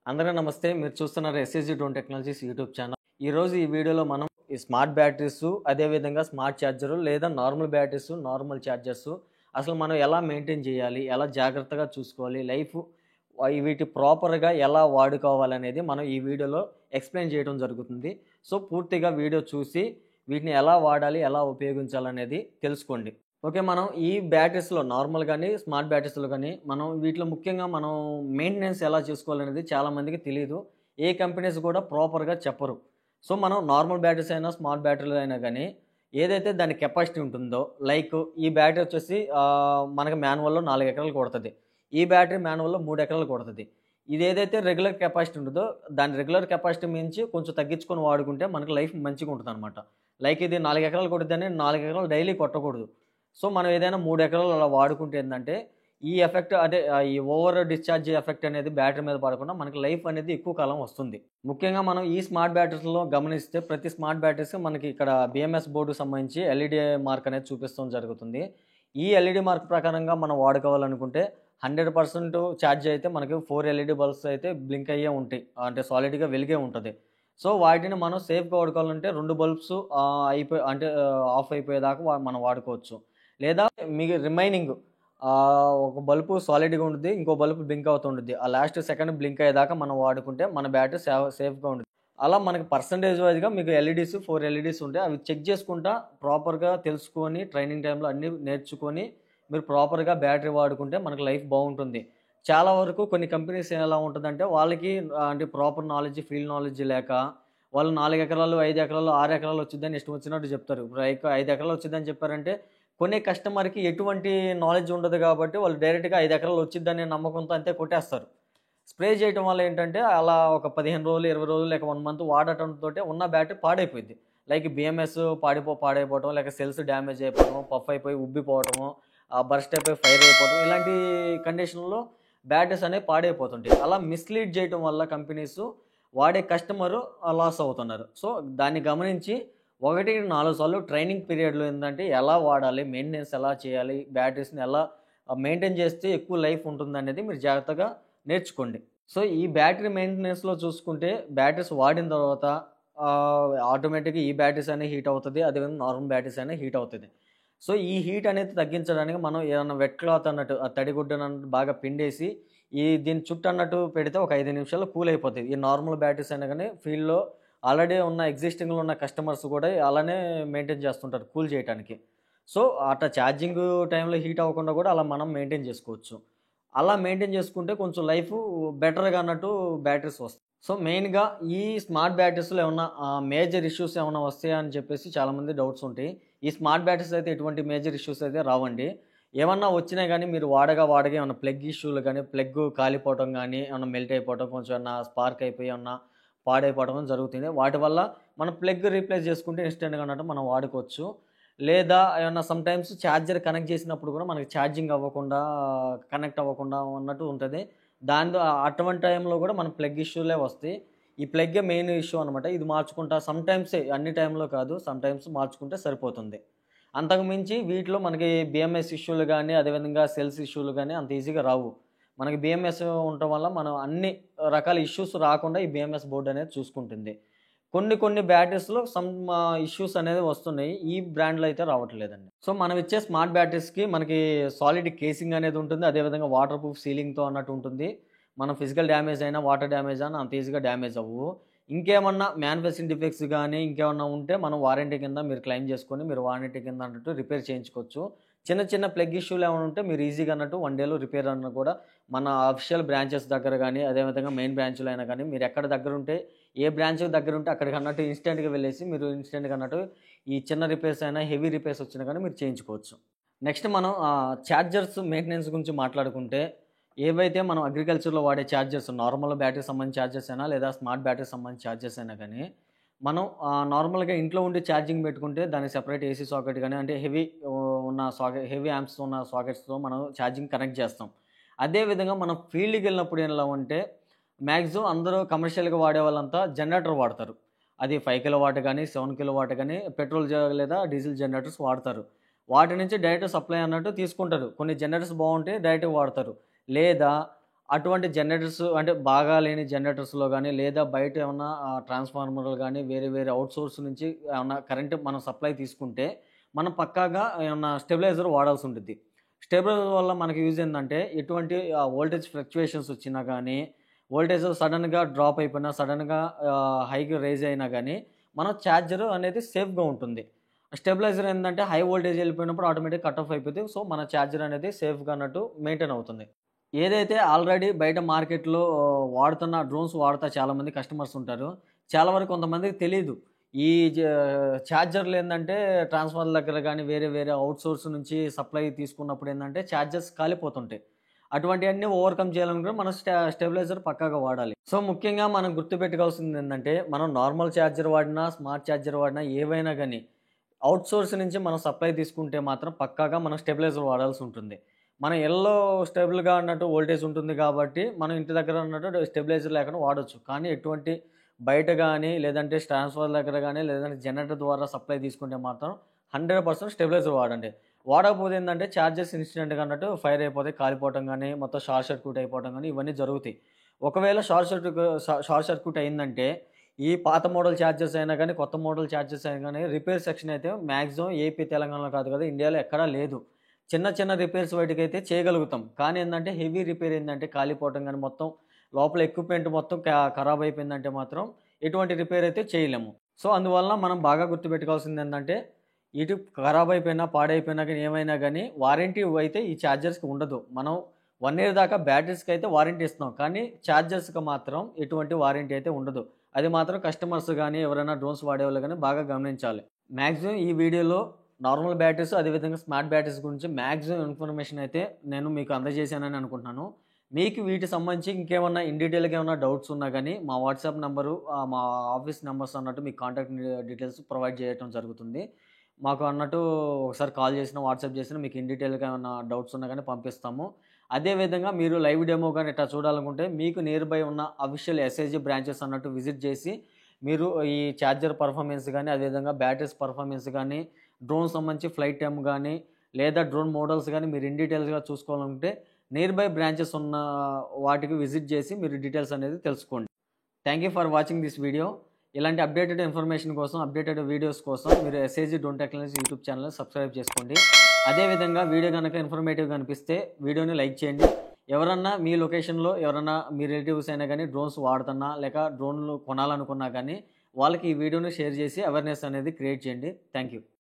అందరికీ నమస్తే. మీరు చూస్తున్నారు SSG drone technologies YouTube channel. ఈరోజు ఈ వీడియోలో మనం ఈ స్మార్ట్ బ్యాటరీస్, అదేవిధంగా స్మార్ట్ ఛార్జరు లేదా నార్మల్ బ్యాటరీస్, నార్మల్ ఛార్జర్స్ అసలు మనం ఎలా మెయింటైన్ చేయాలి, ఎలా జాగ్రత్తగా చూసుకోవాలి, వీటి ప్రాపర్‌గా ఎలా వాడుకోవాలనేది మనం ఈ వీడియోలో ఎక్స్‌ప్లెయిన్ చేయడం జరుగుతుంది. సో, పూర్తిగా వీడియో చూసి వీటిని ఎలా వాడాలి, ఎలా ఉపయోగించాలనేది తెలుసుకోండి. ఓకే. మనం ఈ బ్యాటరీస్‌లో నార్మల్ గాని, స్మార్ట్ బ్యాటరీస్‌లో గాని మనం వీటిలో ముఖ్యంగా మనం మెయింటెనెన్స్ ఎలా చేసుకోవాలనేది చాలామందికి తెలీదు. ఏ కంపెనీస్ కూడా ప్రాపర్‌గా చెప్పరు. సో, మనం నార్మల్ బ్యాటరీస్ అయినా, స్మార్ట్ బ్యాటరీలు అయినా గాని ఏదైతే దాని కెపాసిటీ ఉంటుందో లైక్ ఈ బ్యాటరీ వచ్చేసి మనకి మాన్యువల్‌లో 4 ఎకరాలు కొడతది. ఈ బ్యాటరీ మాన్యువల్‌లో 3 ఎకరాలు కొడతది. ఇదేదైతే రెగ్యులర్ కెపాసిటీ ఉంటదో దాని రెగ్యులర్ కెపాసిటీ మించి కొంచెం తగ్గించుకొని వాడుకుంటే మనకి లైఫ్ మంచిగా ఉంటదనమాట. లైక్ ఇది 4 ఎకరాలు కొట్టిద్దని 4 ఎకరాలు డైలీ కొట్టకూడదు. సో, మనం ఏదైనా 3 ఎకరాలు అలా వాడుకుంటే ఏందంటే, ఈ ఎఫెక్ట్ అంటే ఈ ఓవర్ డిశ్చార్జ్ ఎఫెక్ట్ అనేది బ్యాటరీ మీద పడకుండా మనకి లైఫ్ అనేది ఎక్కువ కాలం వస్తుంది. ముఖ్యంగా మనం ఈ స్మార్ట్ బ్యాటరీస్‌లో గమనిస్తే ప్రతి స్మార్ట్ బ్యాటరీస్‌కి మనకి ఇక్కడ బీఎంఎస్ బోర్డుకి సంబంధించి ఎల్ఈడీ మార్క్ అనేది చూపిచ్చడం జరుగుతుంది. ఈ ఎల్ఈడీ మార్క్ ప్రకారంగా మనం వాడుకోవాలనుకుంటే 100% ఛార్జ్ అయితే మనకి 4 ఎల్ఈడీ బల్బ్స్ అయితే బ్లింక్ అయ్యే ఉంటాయి. అంటే సాలిడ్‌గా వెలిగే ఉంటది. సో, వాటిని మనం సేఫ్‌గా వాడుకోవాలంటే 2 బల్బ్స్ ఆఫ్ అయిపోయేదాకా మనం వాడుకోవచ్చు. లేదా రిమైనింగ్ ఒక బల్బు సాలిడ్‌గా ఉండుద్ది. ఇంకో బల్బు బ్లింక్ అవుతూ ఉండుద్ది. ఆ లాస్ట్ సెకండ్ బ్లింక్ అయ్యేదాకా మనం వాడుకుంటే మన బ్యాటరీ సేఫ్‌గా ఉండుద్ది. అలా మనకి పర్సెంటేజ్ వైస్‌గా మీకు 4 ఎల్ఈడీస్ ఉంటాయి. అవి చెక్ చేసుకుంటా ప్రాపర్‌గా తెలుసుకొని ట్రైనింగ్ టైమ్‌లో అన్నీ నేర్చుకొని మీరు ప్రాపర్‌గా బ్యాటరీ వాడుకుంటే మనకి లైఫ్ బావుంటుంది. చాలా వరకు కొన్ని కంపెనీస్ ఎలా ఉంటదంటే వాళ్ళకి అంటే ప్రాపర్ నాలెడ్జ్, ఫీల్డ్ నాలెడ్జ్ లేక వాళ్ళు 4 ఎకరాలు, 5 ఎకరాలు, 6 ఎకరాలు వచ్చిద్దని ఇష్టం వచ్చినట్టు చెప్తారు. ఇప్పుడు 5 ఎకరాలు వచ్చిద్దని చెప్పారంటే కొనే కస్టమర్‌కి ఎటువంటి నాలెడ్జ్ ఉండదు కాబట్టి వాళ్ళు డైరెక్ట్‌గా 5 ఎకరాలు వచ్చిద్దనే నమ్మకంతో అంతే కొట్టేస్తారు. స్ప్రే చేయటం వల్ల ఏంటంటే అలా ఒక 15 రోజులు, 20 రోజులు లేక 1 మంత్ వాడటంతోటే ఉన్న బ్యాటరీ పాడైపోయిద్ది. లైక్ బీఎంఎస్ పాడైపోవటం, లేక సెల్స్ డ్యామేజ్ అయిపోవటం, పఫ్ అయిపోయి ఉబ్బిపోవటము, బర్స్ట్ అయిపోయి ఫైర్ అయిపోవటం ఇలాంటి కండిషన్‌లో బ్యాటరీస్ అనేవి పాడైపోతుంటాయి. అలా మిస్‌లీడ్ చేయటం వల్ల కంపెనీసు వాడే కస్టమరు లాస్ అవుతున్నారు. సో, దాన్ని గమనించి 1-4 సార్లు ట్రైనింగ్ పీరియడ్‌లో ఏందంటే ఎలా వాడాలి, మెయింటెనెన్స్ ఎలా చేయాలి, బ్యాటరీస్‌ని ఎలా మెయింటైన్ చేస్తే ఎక్కువ లైఫ్ ఉంటుందనేది మీరు జాగ్రత్తగా నేర్చుకోండి. సో, ఈ బ్యాటరీ మెయింటెనెన్స్‌లో చూసుకుంటే బ్యాటరీస్ వాడిన తర్వాత ఆటోమేటిక్‌గా ఈ బ్యాటరీస్ అనేవి హీట్ అవుతది. అదేవిధంగా నార్మల్ బ్యాటరీస్ అనేవి హీట్ అవుతది. సో, ఈ హీట్ అనేది తగ్గించడానికి మనం ఏదన్నా వెట్ క్లాత్ అన్నట్టు తడిగుడ్డనన్నట్టు బాగా పిండేసి దీని చుట్టూ అన్నట్టు పెడితే ఒక 5 నిమిషాల్లో కూల్ అయిపోతది. ఈ నార్మల్ బ్యాటరీస్ అయినా గాని ఫీల్డ్‌లో ఆల్రెడీ ఉన్న ఎగ్జిస్టింగ్‌లో ఉన్న కస్టమర్స్ కూడా అలానే మెయింటైన్ చేస్తుంటారు కూల్ చేయటానికి. సో, అట్లా ఛార్జింగ్ టైంలో హీట్ అవ్వకుండా కూడా అలా మనం మెయింటైన్ చేసుకోవచ్చు. అలా మెయింటైన్ చేసుకుంటే కొంచెం లైఫు బెటర్‌గా అన్నట్టు బ్యాటరీస్ వస్తాయి. సో, మెయిన్‌గా ఈ స్మార్ట్ బ్యాటరీస్‌లో ఏమన్నా మేజర్ ఇష్యూస్ ఏమన్నా వస్తాయా అని చెప్పేసి చాలామంది డౌట్స్ ఉంటాయి. ఈ స్మార్ట్ బ్యాటరీస్ అయితే ఎటువంటి మేజర్ ఇష్యూస్ అయితే రావండి. ఏమన్నా వచ్చినా గానీ మీరు వాడగా ఏమన్నా ప్లగ్ ఇష్యూలు గానీ, ప్లగ్ కాలిపోవటం గానీ, ఏమన్నా మెల్ట్ అయిపోవటం, కొంచెం ఏమన్నా స్పార్క్ అయిపోయి ఏమన్నా పాడైపోవడం జరుగుతుంది. వాటి వల్ల మనం ప్లగ్ రీప్లేస్ చేసుకుంటే ఇన్‌స్టెంట్‌గా అన్నట్టు మనం వాడుకోవచ్చు. లేదా ఏమన్నా సమ్‌టైమ్స్ ఛార్జర్ కనెక్ట్ చేసినప్పుడు కూడా మనకి ఛార్జింగ్ అవ్వకుండా, కనెక్ట్ అవ్వకుండా ఉన్నట్టు ఉంటది. అటువంటి టైంలో కూడా మన ప్లగ్ ఇష్యూలే వస్తాయి. ఈ ప్లగ్గే మెయిన్ ఇష్యూ అనమాట. ఇది మార్చుకుంటా సమ్‌టైమ్సే అన్ని టైంలో కాదు. సమ్‌టైమ్స్ మార్చుకుంటే సరిపోతుంది. అంతకు మించి వీటిలో మనకి బీఎంఎస్ ఇష్యూలు గానీ, అదేవిధంగా సెల్స్ ఇష్యూలు గానీ అంత ఈజీగా రావు. మనకి బీఎంఎస్ ఉండటం వల్ల మనం అన్ని రకాల ఇష్యూస్ రాకుండా ఈ బీఎంఎస్ బోర్డ్ అనేది చూసుకుంటుంది. కొన్ని బ్యాటరీస్‌లో ఇష్యూస్ అనేది వస్తున్నాయి. ఈ బ్రాండ్‌లో అయితే రావట్లేదండి. సో, మనం ఇచ్చే స్మార్ట్ బ్యాటరీస్‌కి మనకి సాలిడ్ కేసింగ్ అనేది ఉంటుంది. అదేవిధంగా వాటర్ ప్రూఫ్ సీలింగ్‌తో అన్నట్టు ఉంటుంది. మనం ఫిజికల్ డ్యామేజ్ అయినా, వాటర్ డ్యామేజ్ అయినా అంత ఈజీగా డ్యామేజ్ అవ్వవు. ఇంకేమన్నా మ్యానుఫ్యాక్చరింగ్ డిఫెక్ట్స్ గానీ, ఇంకేమన్నా ఉంటే మనం వారంటీ కింద మీరు క్లెయిమ్ చేసుకొని, మీరు వారంటీ కింద అన్నట్టు రిపేర్ చేయించుకోవచ్చు. చిన్న ప్లగ్ ఇష్యూలు ఏమైనా ఉంటే మీరు ఈజీగా అన్నట్టు 1 డేలో రిపేర్ అన్నా కూడా మన అఫీషియల్ బ్రాంచెస్ దగ్గర గానీ, అదేవిధంగా మెయిన్ బ్రాంచ్‌లో అయినా గానీ, మీరు ఎక్కడ దగ్గరుంటే ఏ బ్రాంచ్‌కి దగ్గరుంటే అక్కడికన్నట్టు ఇన్‌స్టెంట్‌గా వెళ్ళేసి మీరు ఇన్‌స్టెంట్‌గా అన్నట్టు ఈ చిన్న రిపేర్స్ అయినా, హెవీ రిపేర్స్ వచ్చినా గానీ మీరు చేయించుకోవచ్చు. నెక్స్ట్ మనం చార్జర్స్ మెయింటెనెన్స్ గురించి మాట్లాడుకుంటే, ఏవైతే మనం అగ్రికల్చర్‌లో వాడే చార్జర్స్ నార్మల్ బ్యాటరీకి సంబంధించిన చార్జర్స్ అయినా, లేదా స్మార్ట్ బ్యాటరీకి సంబంధించిన చార్జర్స్ అయినా గానీ, మనం నార్మల్‌గా ఇంట్లో ఉండి ఛార్జింగ్ పెట్టుకుంటే దానికి సెపరేట్ ఏసీ సాకెట్ గానీ, అంటే హెవీ యాంప్స్ ఉన్న సాకెట్స్‌తో మనం ఛార్జింగ్ కనెక్ట్ చేస్తాం. అదే విధంగా మనం ఫీల్డ్‌కెళ్ళినప్పుడు ఎలా అంటే మాక్సిమం అందరూ కమర్షియల్‌గా వాడేవాళ్ళంతా జనరేటర్ వాడతారు. అది 5 కిలోవాట్ గానీ, 7 కిలోవాట్ గానీ పెట్రోల్ లేదా డీజిల్ జనరేటర్స్ వాడతారు. వాటి నుంచి డైరెక్ట్ సప్లై అన్నట్టు తీసుకుంటారు. కొన్ని జనరేటర్స్ బావుంటాయి డైరెక్ట్‌గా వాడతారు. లేదా అటువంటి జనరేటర్స్ అంటే బాగా లేని జనరేటర్స్‌లో గానీ, లేదా బయట ఏమన్నా ట్రాన్స్‌ఫార్మర్‌లు గానీ, వేరే వేరే ఔట్‌సోర్స్ నుంచి ఏమన్నా కరెంట్ మనం సప్లై తీసుకుంటే, మనం పక్కాగా ఏమన్నా స్టెబిలైజర్ వాడాల్సి ఉండిద్ది. స్టెబిలైజర్ వల్ల మనకి యూజ్ ఏందంటే, ఎటువంటి వోల్టేజ్ ఫ్లక్చుయేషన్స్ వచ్చినా గానీ, వోల్టేజ్ సడెన్‌గా డ్రాప్ అయిపోయినా, సడెన్‌గా హైకి రైజ్ అయినా గానీ, మన ఛార్జర్ అనేది సేఫ్‌గా ఉంటుంది. స్టెబిలైజర్ ఏందంటే, హై వోల్టేజ్ ఎళ్ళిపోయినప్పుడు ఆటోమేటిక్‌గా కట్ ఆఫ్ అయిపోద్ది. సో, మన ఛార్జర్ అనేది సేఫ్‌గా అన్నట్టు మెయింటైన్ అవుతుంది. ఏదైతే ఆల్రెడీ బయట మార్కెట్‌లో వాడుతున్న డ్రోన్స్ వాడతా చాలామంది కస్టమర్స్ ఉంటారు. చాలా వరకు కొంతమందికి తెలీదు. ఈ జ ఛార్జర్‌లేందంటే ట్రాన్స్‌ఫార్మర్ దగ్గర గానీ, వేరే వేరే ఔట్‌సోర్స్ నుంచి సప్లై తీసుకున్నప్పుడు ఏందంటే ఛార్జర్స్ కాలిపోతుంటాయి. అటువంటియన్నీ ఓవర్‌కమ్ చేయాలనుకుంటే మనం స్టెబిలైజర్ పక్కాగా వాడాలి. సో, ముఖ్యంగా మనం గుర్తుపెట్టుకోవాల్సిందేందంటే, మనం నార్మల్ ఛార్జర్ వాడినా, స్మార్ట్ ఛార్జర్ వాడినా ఏవైనా గానీ ఔట్‌సోర్స్ నుంచి మనం సప్లై తీసుకుంటే మాత్రం పక్కాగా మనం స్టెబిలైజర్ వాడాల్సుంటుంది. మన ఇళ్ళలో స్టేబుల్‌గా అన్నట్టు వోల్టేజ్ ఉంటుంది కాబట్టి, మనం ఇంటి దగ్గర ఉన్నట్టు స్టెబిలైజర్ లేకుండా వాడొచ్చు. కానీ ఎటువంటి బయట గానీ, లేదంటే ట్రాన్స్‌ఫార్మర్ దగ్గర గానీ, లేదంటే జనరేటర్ ద్వారా సప్లై తీసుకుంటే మాత్రం 100% స్టెబిలైజర్ వాడండి. వాడకపోతే ఏందంటే చార్జెస్ ఇన్‌స్టెంట్‌గా అన్నట్టు ఫైర్ అయిపోతాయి. కాలిపోవటం గానీ, మొత్తం షార్ట్ సర్క్యూట్ అయిపోవటం గానీ ఇవన్నీ జరుగుతాయి. ఒకవేళ షార్ట్ సర్క్యూట్ అయిందంటే, ఈ పాత మోడల్ చార్జర్స్ అయినా గానీ, కొత్త మోడల్ చార్జర్స్ అయినా గానీ రిపేర్ సెక్షన్ అయితే మాక్సిమం ఏపీ, తెలంగాణలో కాదు కదా! ఇండియాలో ఎక్కడా లేదు. చిన్న చిన్న రిపేర్స్ వాటికైతే చేయగలుగుతాం. కానీ ఏందంటే హెవీ రిపేర్ ఏందంటే కాలిపోవటం గానీ, మొత్తం లోపల ఎక్విప్‌మెంట్ మొత్తం ఖరాబ్ అయిపోయిందంటే మాత్రం ఎటువంటి రిపేర్ అయితే చేయలేము. సో, అందువలన మనం బాగా గుర్తుపెట్టుకోవాల్సిందేందంటే, ఇటు ఖరాబ్ అయిపోయినా, పాడైపోయినా గానీ, ఏమైనా గానీ వారంటీ అయితే ఈ చార్జర్స్‌కి ఉండదు. మనం 1 ఇయర్ దాకా బ్యాటరీస్‌కైతే వారంటీ ఇస్తున్నాం. కానీ చార్జర్స్‌కి మాత్రం ఎటువంటి వారంటీ అయితే ఉండదు. అది మాత్రం కస్టమర్స్ గానీ, ఎవరైనా డ్రోన్స్ వాడేవాళ్ళు గానీ బాగా గమనించాలి. మాక్సిమం ఈ వీడియోలో నార్మల్ బ్యాటరీస్, అదేవిధంగా స్మార్ట్ బ్యాటరీస్ గురించి మాక్సిమం ఇన్ఫర్మేషన్ అయితే నేను మీకు అందజేశానని అనుకుంటున్నాను. మీకు వీటికి సంబంధించి ఇంకేమన్నా ఇన్ డీటెయిల్‌గా ఏమన్నా డౌట్స్ ఉన్నా గానీ, మా వాట్సాప్ నంబరు, మా ఆఫీస్ నంబర్స్ అన్నట్టు మీకు కాంటాక్ట్ డీటెయిల్స్ ప్రొవైడ్ చేయటం జరుగుతుంది. మాకు అన్నట్టు ఒకసారి కాల్ చేసినా, వాట్సాప్ చేసినా మీకు ఇన్ డీటెయిల్‌గా ఏమన్నా డౌట్స్ ఉన్నా గానీ పంపిస్తాము. అదే విధంగా మీరు లైవ్ డెమో గానీ ఇట్లా చూడాలనుకుంటే, మీకు నియర్ బై ఉన్న అఫీషియల్ ఎస్ఐజీ బ్రాంచెస్ అన్నట్టు విజిట్ చేసి, మీరు ఈ చార్జర్ పర్ఫార్మెన్స్ గానీ, అదేవిధంగా బ్యాటరీస్ పర్ఫార్మెన్స్ గానీ, డ్రోన్ సంబంధించి ఫ్లైట్ టైమ్ గానీ, లేదా డ్రోన్ మోడల్స్ గానీ మీరు ఇన్ డీటెయిల్స్‌గా చూసుకోవాలనుకుంటే, నియర్ బై బ్రాంచెస్ ఉన్న వాటికి విజిట్ చేసి మీరు డీటెయిల్స్ అనేది తెలుసుకోండి. Thank you for watching this video. ఇలాంటి అప్డేటెడ్ ఇన్ఫర్మేషన్ కోసం, అప్డేటెడ్ వీడియోస్ కోసం మీరు ఎస్ఐజీ డ్రోన్ టెక్నాలజీస్ యూట్యూబ్ ఛానెల్‌ని సబ్స్క్రైబ్ చేసుకోండి. అదే విధంగా వీడియో గనక ఇన్ఫర్మేటివ్‌గా అనిపిస్తే వీడియోని లైక్ చేయండి. ఎవరన్నా మీ లొకేషన్‌లో ఎవరన్నా మీ రిలేటివ్స్ అయినా గానీ డ్రోన్స్ వాడుతున్నా, లేక డ్రోన్‌లు కొనాలనుకున్నా గానీ, వాళ్ళకి ఈ వీడియోని షేర్ చేసి అవేర్‌నెస్ అనేది క్రియేట్ చేయండి. Thank you.